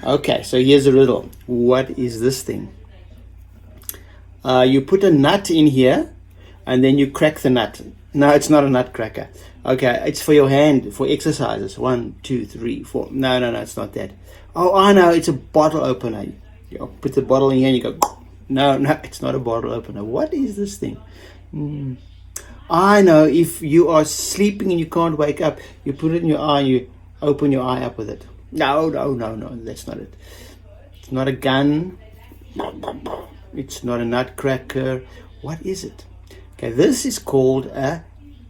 Okay, so here's a riddle. What is this thing? You put a nut in here, and then you crack the nut. No, it's not a nut cracker. Okay, it's for your hand, for exercises. 1, 2, 3, 4. No, it's not that. Oh, I know, it's a bottle opener. You put the bottle in here and you go, no, it's not a bottle opener. What is this thing? I know, if you are sleeping and you can't wake up, you put it in your eye and you open your eye up with it. No, that's not it. It's not a gun. It's not a nutcracker. What is it? Okay, this is called a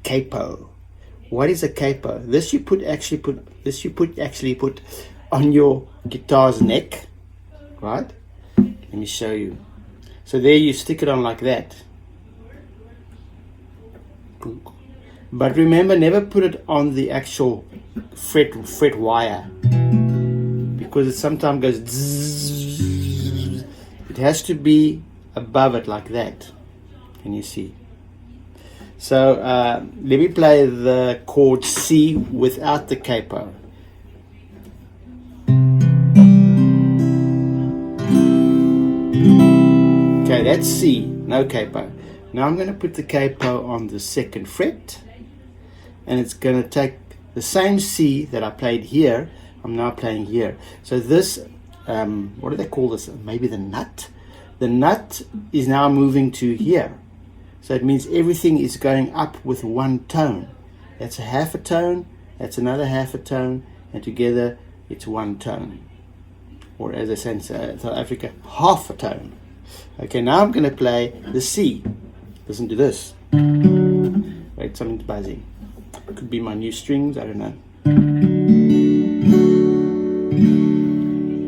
capo. What is a capo? This you actually put on your guitar's neck, right? Let me show you. So there you stick it on like that. But remember, never put it on the actual fret wire, because it sometimes goes zzz. It has to be above it like that. Can you see? So let me play the chord C without the capo. Okay, that's C, no capo. Now I'm going to put the capo on the 2nd fret, and it's going to take the same C that I played here. I'm now playing here. So this, what do they call this? Maybe the nut? The nut is now moving to here. So it means everything is going up with one tone. That's a half a tone, that's another half a tone, and together it's one tone. Or as I say in South Africa, half a tone. Okay, now I'm going to play the C. Listen to this. Wait, something's buzzing. Could be my new strings, I don't know.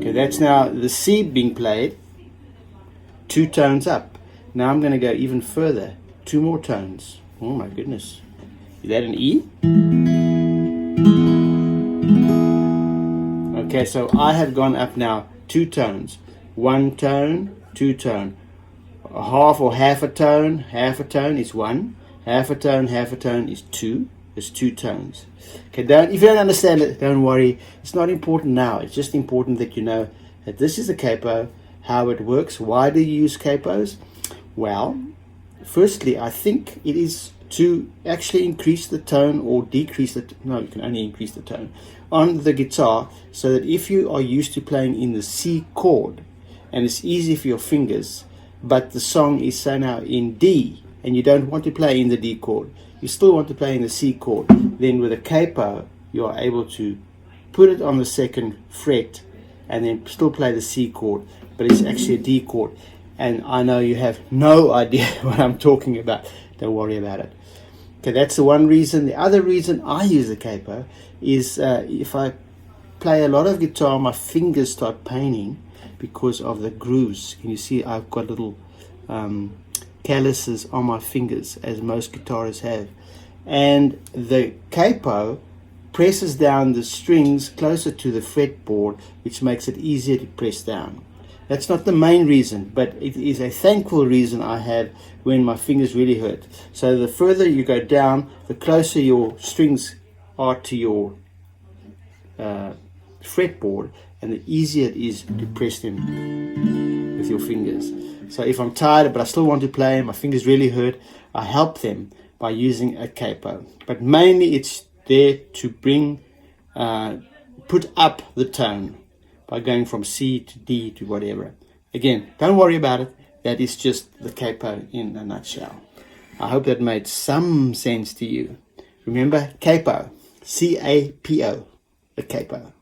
Okay, that's now the C being played 2 tones up. Now I'm going to go even further. 2 more tones. Oh my goodness. Is that an E? Okay, so I have gone up now 2 tones. 1 tone, 2 tone. A half or half a tone is 1. Half a tone is 2. There's 2 tones. Okay, if you don't understand it, don't worry. It's not important now. It's just important that you know that this is a capo, how it works. Why do you use capos? Well, firstly, I think it is to actually increase the tone or decrease the no, you can only increase the tone on the guitar, so that if you are used to playing in the C chord and it's easy for your fingers, but the song is now in D and you don't want to play in the D chord, you still want to play in the C chord, then with a capo you are able to put it on the 2nd fret and then still play the C chord, but it's actually a D chord. And I know you have no idea what I'm talking about. Don't worry about it. Okay, that's the one reason. The other reason I use the capo is if I play a lot of guitar, my fingers start paining because of the grooves. Can you see I've got little calluses on my fingers, as most guitarists have. And the capo presses down the strings closer to the fretboard, which makes it easier to press down. That's not the main reason, but it is a thankful reason I have when my fingers really hurt. So the further you go down, the closer your strings are to your fretboard, and the easier it is to press them with your fingers. So if I'm tired but I still want to play, my fingers really hurt, I help them by using a capo. But mainly it's there to bring, put up the tone by going from C to D to whatever. Again, don't worry about it. That is just the capo in a nutshell. I hope that made some sense to you. Remember, capo, C-A-P-O, the capo.